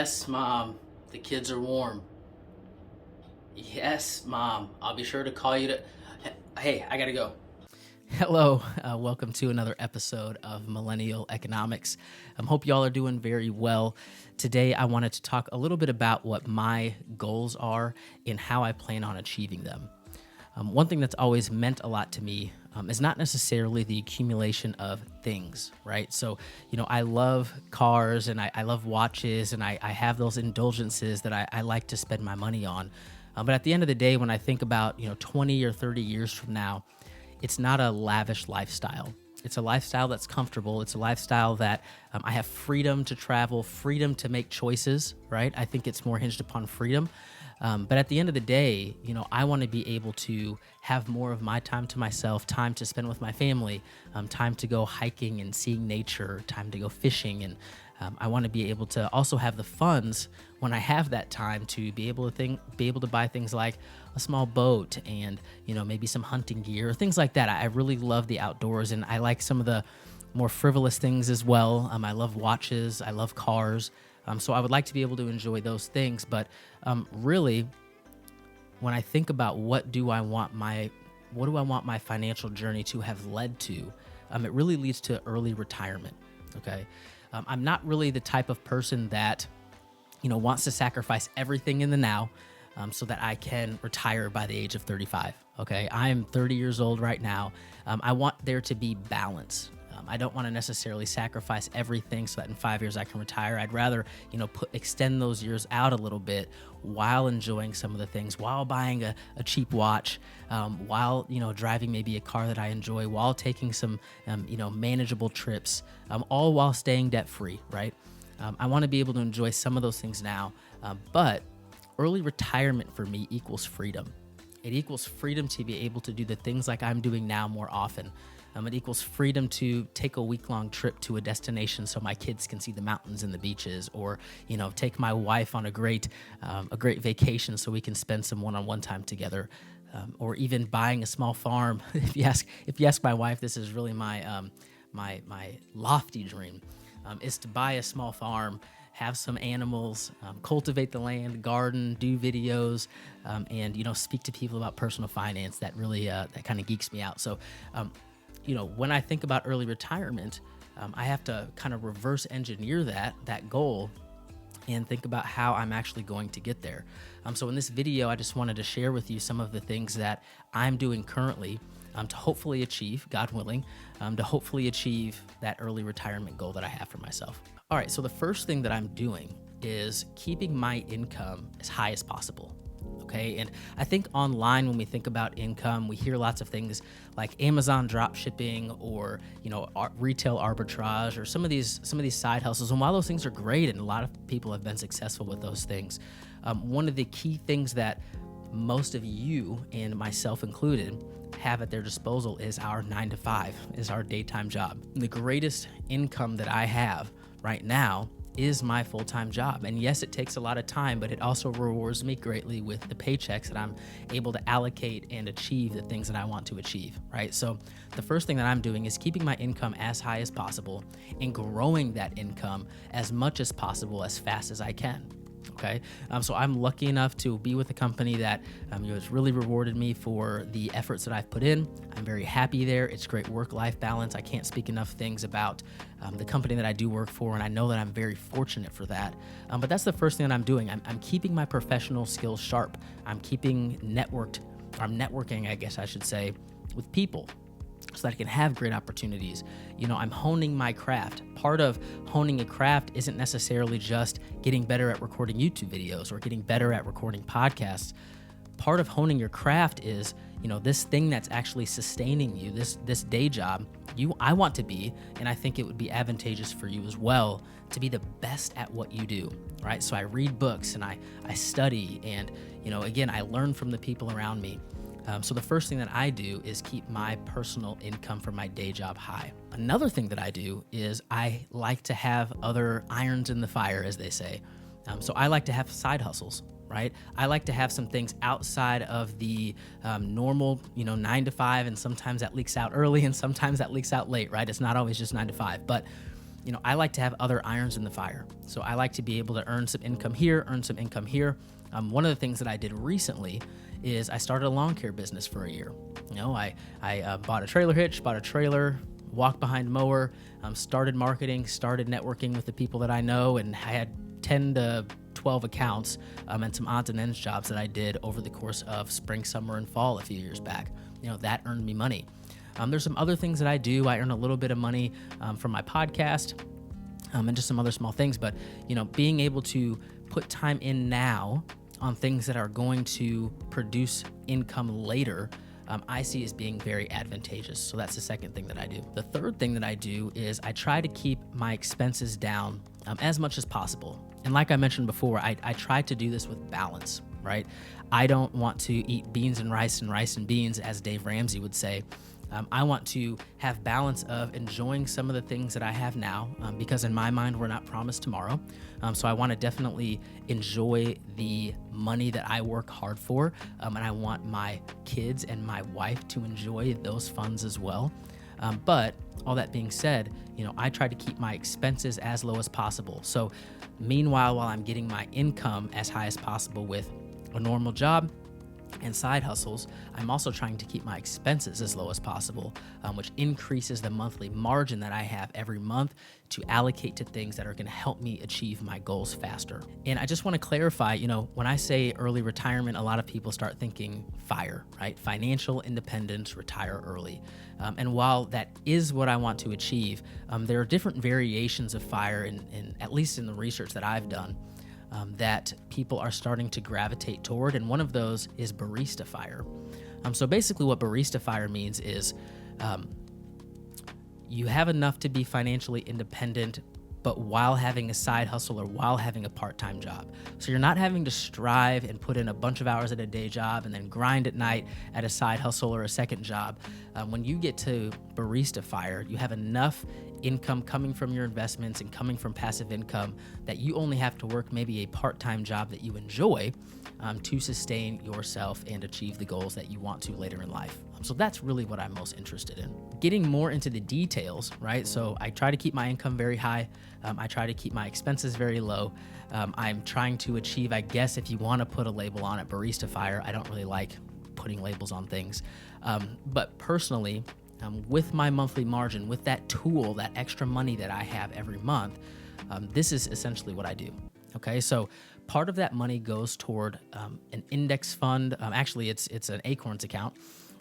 Yes, Mom. The kids are warm. Yes, Mom. I'll be sure to call you to. Hey, I gotta go. Hello, welcome to another episode of Millennial Economics. Hope y'all are doing very well. Today, I wanted to talk a little bit about what my goals are and how I plan on achieving them. One thing that's always meant a lot to me is not necessarily the accumulation of things, right? So, I love cars and I love watches and I have those indulgences that I like to spend my money on. But at the end of the day, when I think about, 20 or 30 years from now, it's not a lavish lifestyle. It's a lifestyle that's comfortable. It's a lifestyle that I have freedom to travel, freedom to make choices, right? I think it's more hinged upon freedom. But at the end of the day, I want to be able to have more of my time to myself, time to spend with my family, time to go hiking and seeing nature, time to go fishing. And I want to be able to also have the funds when I have that time to be able to buy things like a small boat and, maybe some hunting gear, things like that. I really love the outdoors and I like some of the more frivolous things as well. I love watches. I love cars. So I would like to be able to enjoy those things. But really, when I think about what do I want my financial journey to have led to, it really leads to early retirement. Okay. I'm not really the type of person that, wants to sacrifice everything in the now so that I can retire by the age of 35. Okay. I'm 30 years old right now. I want there to be balance. I don't want to necessarily sacrifice everything so that in 5 years I can retire. I'd rather, extend those years out a little bit while enjoying some of the things, while buying a cheap watch, while, driving maybe a car that I enjoy, while taking some, manageable trips, all while staying debt free, right? I want to be able to enjoy some of those things now, but early retirement for me equals freedom. It equals freedom to be able to do the things like I'm doing now more often. It equals freedom to take a week-long trip to a destination so my kids can see the mountains and the beaches, or take my wife on a great vacation so we can spend some one-on-one time together, or even buying a small farm. If you ask my wife, this is really my lofty dream, is to buy a small farm, have some animals, cultivate the land, garden, do videos, and speak to people about personal finance. That really that kind of geeks me out. So. When I think about early retirement, I have to kind of reverse engineer that goal and think about how I'm actually going to get there. So in this video, I just wanted to share with you some of the things that I'm doing currently to hopefully achieve, God willing, to hopefully achieve that early retirement goal that I have for myself. All right, so the first thing that I'm doing is keeping my income as high as possible. Okay. And I think online, when we think about income, we hear lots of things like Amazon drop shipping or, retail arbitrage or some of these side hustles. And while those things are great and a lot of people have been successful with those things, one of the key things that most of you and myself included have at their disposal is our 9-to-5, is our daytime job. The greatest income that I have right now is my full-time job. And yes, it takes a lot of time, but it also rewards me greatly with the paychecks that I'm able to allocate and achieve the things that I want to achieve, right? So the first thing that I'm doing is keeping my income as high as possible and growing that income as much as possible as fast as I can. Okay. So I'm lucky enough to be with a company that has really rewarded me for the efforts that I've put in. I'm very happy there. It's great work-life balance. I can't speak enough things about the company that I do work for, and I know that I'm very fortunate for that. But that's the first thing that I'm doing. I'm keeping my professional skills sharp. I'm networking, I guess I should say, with people, so that I can have great opportunities. I'm honing my craft. Part of honing a craft isn't necessarily just getting better at recording YouTube videos or getting better at recording podcasts. Part of honing your craft is, this thing that's actually sustaining you, this day job. I want to be, and I think it would be advantageous for you as well, to be the best at what you do, right? So I read books and I study and, again, I learn from the people around me. So the first thing that I do is keep my personal income from my day job high. Another thing that I do is I like to have other irons in the fire, as they say. So I like to have side hustles, right? I like to have some things outside of the normal, 9-to-5, and sometimes that leaks out early and sometimes that leaks out late, right? It's not always just 9-to-5, but I like to have other irons in the fire. So I like to be able to earn some income here, earn some income here. One of the things that I did recently is I started a lawn care business for a year. I bought a trailer hitch, bought a trailer, walk behind mower, started marketing, started networking with the people that I know, and I had 10 to 12 accounts and some odds and ends jobs that I did over the course of spring, summer, and fall a few years back. That earned me money. There's some other things that I do. I earn a little bit of money from my podcast and just some other small things. But, being able to put time in now on things that are going to produce income later, I see as being very advantageous. So that's the second thing that I do. The third thing that I do is I try to keep my expenses down as much as possible. And like I mentioned before, I try to do this with balance, right? I don't want to eat beans and rice and beans, as Dave Ramsey would say. I want to have balance of enjoying some of the things that I have now, because in my mind, we're not promised tomorrow. So I want to definitely enjoy the money that I work hard for, and I want my kids and my wife to enjoy those funds as well. But all that being said, I try to keep my expenses as low as possible. So meanwhile, while I'm getting my income as high as possible with a normal job and side hustles, I'm also trying to keep my expenses as low as possible, which increases the monthly margin that I have every month to allocate to things that are going to help me achieve my goals faster. And I just want to clarify, when I say early retirement, a lot of people start thinking FIRE, right? Financial independence, retire early. And while that is what I want to achieve, there are different variations of FIRE, in at least in the research that I've done, that people are starting to gravitate toward, and one of those is barista FIRE. So basically what barista FIRE means is you have enough to be financially independent, but while having a side hustle or while having a part-time job. So you're not having to strive and put in a bunch of hours at a day job and then grind at night at a side hustle or a second job. When you get to barista FIRE, you have enough income coming from your investments and coming from passive income that you only have to work maybe a part-time job that you enjoy to sustain yourself and achieve the goals that you want to later in life. So that's really what I'm most interested in. Getting more into the details, right? So I try to keep my income very high. I try to keep my expenses very low. I'm trying to achieve, I guess, if you want to put a label on it, barista FIRE. I don't really like putting labels on things. But personally, with my monthly margin, with that tool, that extra money that I have every month, this is essentially what I do. Okay, so part of that money goes toward an index fund. Actually, it's an Acorns account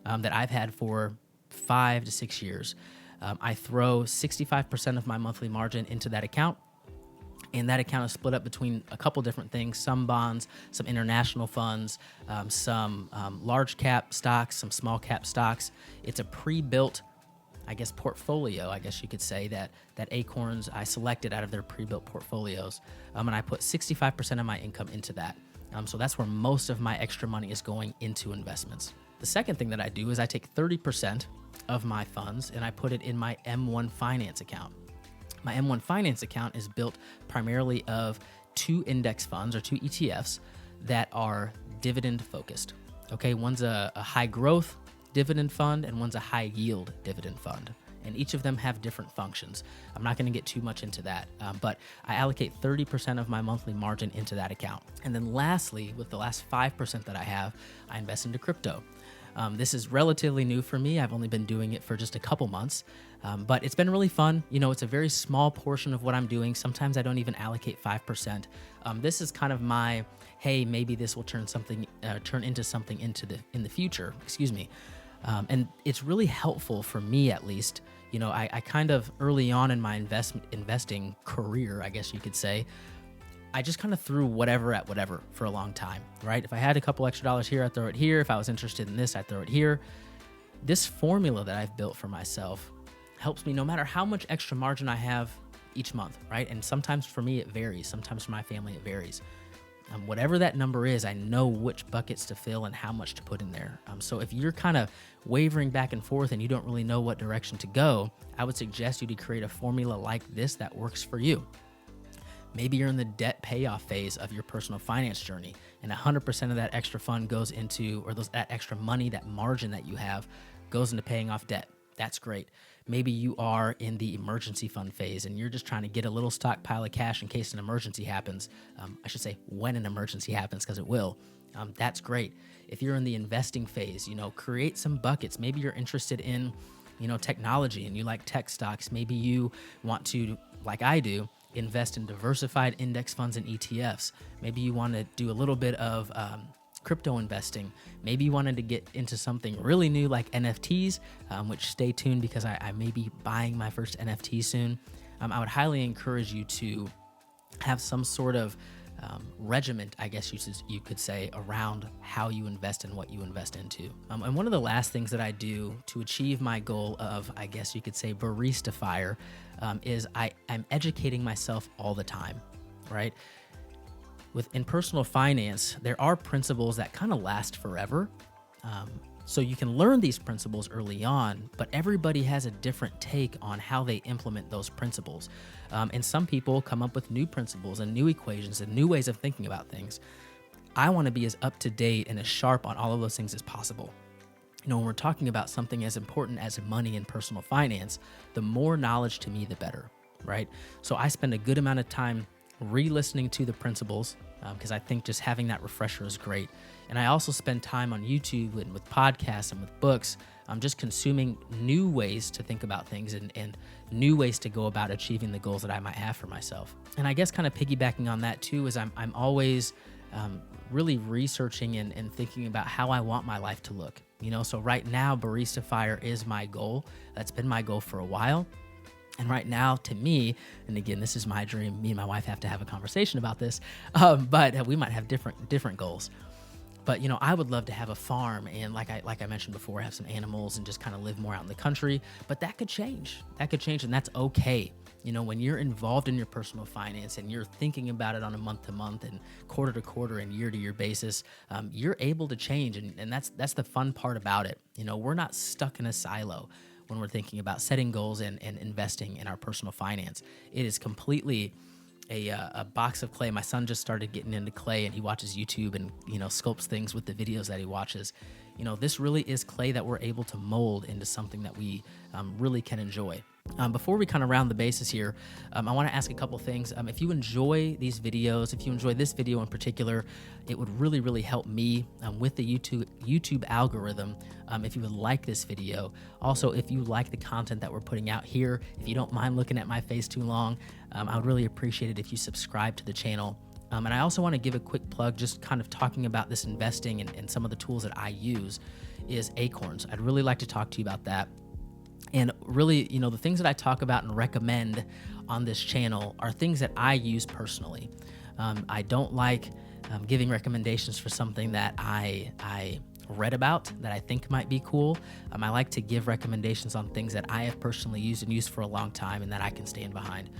that I've had for 5 to 6 years. I throw 65% of my monthly margin into that account. And that account is split up between a couple different things, some bonds, some international funds, some large cap stocks, some small cap stocks. It's a pre-built, portfolio, you could say, that Acorns, I selected out of their pre-built portfolios. And I put 65% of my income into that. So that's where most of my extra money is going into investments. The second thing that I do is I take 30% of my funds and I put it in my M1 Finance account. My M1 Finance account is built primarily of 2 index funds or 2 ETFs that are dividend focused. Okay, one's a high growth dividend fund and one's a high yield dividend fund. And each of them have different functions. I'm not going to get too much into that, but I allocate 30% of my monthly margin into that account. And then lastly, with the last 5% that I have, I invest into crypto. This is relatively new for me. I've only been doing it for just a couple months, but it's been really fun. It's a very small portion of what I'm doing. Sometimes I don't even allocate 5%. This is kind of my, hey, maybe this will turn into something in the future. Excuse me. And it's really helpful for me, at least. I kind of early on in my investing career, I guess you could say, I just kind of threw whatever at whatever for a long time, right? If I had a couple extra dollars here, I'd throw it here. If I was interested in this, I'd throw it here. This formula that I've built for myself helps me no matter how much extra margin I have each month, right? And sometimes for me, it varies. Sometimes for my family, it varies. Whatever that number is, I know which buckets to fill and how much to put in there. So if you're kind of wavering back and forth and you don't really know what direction to go, I would suggest you to create a formula like this that works for you. Maybe you're in the debt payoff phase of your personal finance journey, and 100% of that extra fund goes into, or that extra money, that margin that you have, goes into paying off debt. That's great. Maybe you are in the emergency fund phase and you're just trying to get a little stockpile of cash in case an emergency happens. I should say when an emergency happens, because it will. That's great. If you're in the investing phase, create some buckets. Maybe you're interested in, technology and you like tech stocks. Maybe you want to, like I do, invest in diversified index funds and ETFs. Maybe you want to do a little bit of crypto investing. Maybe you wanted to get into something really new like NFTs, which stay tuned because I may be buying my first NFT soon. I would highly encourage you to have some sort of regiment, I guess you could say, around how you invest and what you invest into. And one of the last things that I do to achieve my goal of, I guess you could say, barista fire, is I'm educating myself all the time, right? In personal finance, there are principles that kind of last forever. So you can learn these principles early on, but everybody has a different take on how they implement those principles. And some people come up with new principles and new equations and new ways of thinking about things. I want to be as up to date and as sharp on all of those things as possible. When we're talking about something as important as money and personal finance, the more knowledge to me, the better, right? So I spend a good amount of time re-listening to the principles because I think just having that refresher is great. And I also spend time on YouTube and with podcasts and with books, just consuming new ways to think about things and new ways to go about achieving the goals that I might have for myself. And I guess kind of piggybacking on that too is I'm always really researching and thinking about how I want my life to look. So right now, Barista Fire is my goal. That's been my goal for a while. And right now, to me, and again, this is my dream, me and my wife have to have a conversation about this, but we might have different goals. But, I would love to have a farm and like I mentioned before, have some animals and just kind of live more out in the country, but that could change. And that's okay. When you're involved in your personal finance and you're thinking about it on a month-to-month and quarter-to-quarter and year-to-year basis, you're able to change. And that's the fun part about it. We're not stuck in a silo when we're thinking about setting goals and investing in our personal finance. It is completely a box of clay. My son just started getting into clay and he watches YouTube and, sculpts things with the videos that he watches. This really is clay that we're able to mold into something that we really can enjoy. Before we kind of round the bases here, I want to ask a couple things. If you enjoy these videos, if you enjoy this video in particular, it would really, really help me with the YouTube algorithm if you would like this video. Also, if you like the content that we're putting out here, if you don't mind looking at my face too long, I would really appreciate it if you subscribe to the channel. And I also want to give a quick plug, just kind of talking about this investing and some of the tools that I use, is Acorns. I'd really like to talk to you about that. And really, the things that I talk about and recommend on this channel are things that I use personally. I don't like giving recommendations for something that I read about that I think might be cool. I like to give recommendations on things that I have personally used for a long time and that I can stand behind.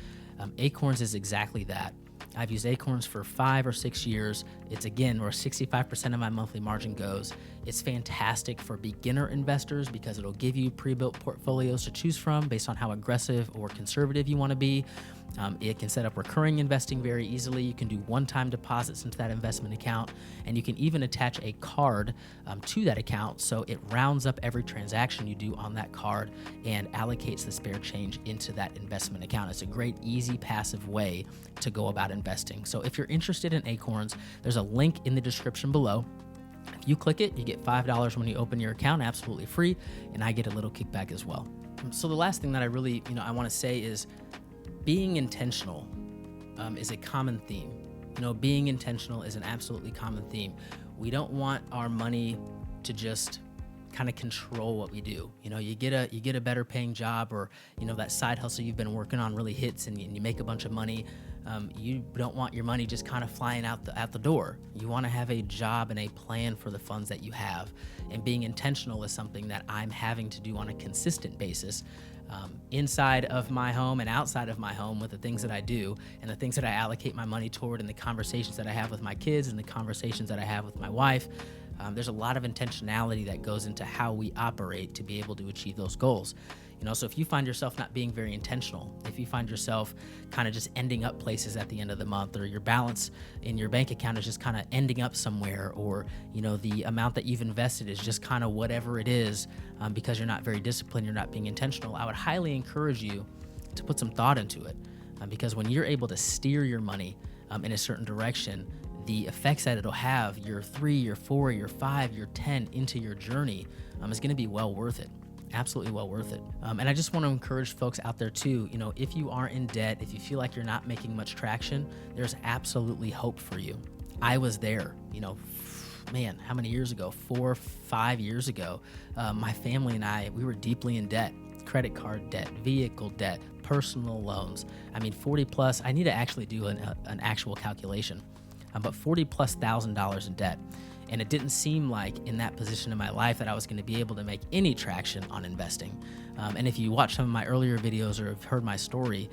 Acorns is exactly that. I've used Acorns for 5 or 6 years. It's, again, where 65% of my monthly margin goes. It's fantastic for beginner investors because it'll give you pre-built portfolios to choose from based on how aggressive or conservative you want to be. It can set up recurring investing very easily. You can do one-time deposits into that investment account, and you can even attach a card to that account so it rounds up every transaction you do on that card and allocates the spare change into that investment account. It's a great, easy, passive way to go about investing. So if you're interested in Acorns, there's a link in the description below. If you click it, you get $5 when you open your account, absolutely free, and I get a little kickback as well. So the last thing that I really, I want to say is being intentional is a common theme. Being intentional is an absolutely common theme. We don't want our money to just kind of control what we do. You get a better paying job, or that side hustle you've been working on really hits and you make a bunch of money. You don't want your money just kind of flying out the door. You want to have a job and a plan for the funds that you have. And being intentional is something that I'm having to do on a consistent basis, inside of my home and outside of my home, with the things that I do and the things that I allocate my money toward and the conversations that I have with my kids and the conversations that I have with my wife. There's a lot of intentionality that goes into how we operate to be able to achieve those goals. So if you find yourself not being very intentional, if you find yourself kind of just ending up places at the end of the month, or your balance in your bank account is just kind of ending up somewhere, or, the amount that you've invested is just kind of whatever it is, because you're not very disciplined, you're not being intentional, I would highly encourage you to put some thought into it. Because when you're able to steer your money in a certain direction, the effects that it'll have year 3, year 4, year 5, year 10 into your journey is going to be well worth it. Absolutely well worth it. And I just want to encourage folks out there too, if you are in debt, if you feel like you're not making much traction, there's absolutely hope for you. I was there, man, how many years ago? 4, 5 years ago, my family and I, we were deeply in debt. Credit card debt, vehicle debt, personal loans. 40 plus, I need to actually do an actual calculation, but $40,000+ in debt. And it didn't seem like in that position in my life that I was going to be able to make any traction on investing. And if you watch some of my earlier videos or have heard my story,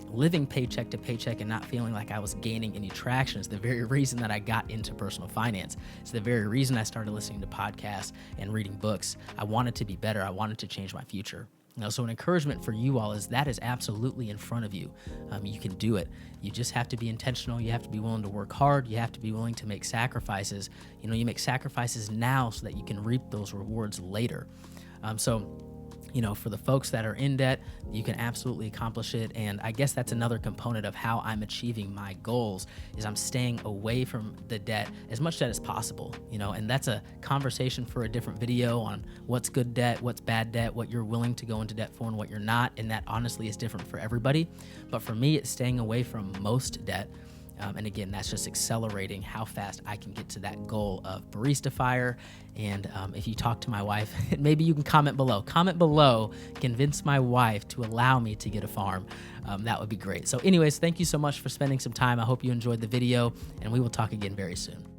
living paycheck to paycheck and not feeling like I was gaining any traction is the very reason that I got into personal finance. It's the very reason I started listening to podcasts and reading books. I wanted to be better. I wanted to change my future. So an encouragement for you all is that is absolutely in front of you. You can do it. You just have to be intentional. You have to be willing to work hard. You have to be willing to make sacrifices. You make sacrifices now so that you can reap those rewards later. For the folks that are in debt, you can absolutely accomplish it. And I guess that's another component of how I'm achieving my goals is I'm staying away from the debt, as much debt as possible, and that's a conversation for a different video on what's good debt, what's bad debt, what you're willing to go into debt for and what you're not. And that honestly is different for everybody. But for me, it's staying away from most debt. And again, that's just accelerating how fast I can get to that goal of barista fire. And if you talk to my wife, maybe you can comment below. Convince my wife to allow me to get a farm. That would be great. So anyways, thank you so much for spending some time. I hope you enjoyed the video, and we will talk again very soon.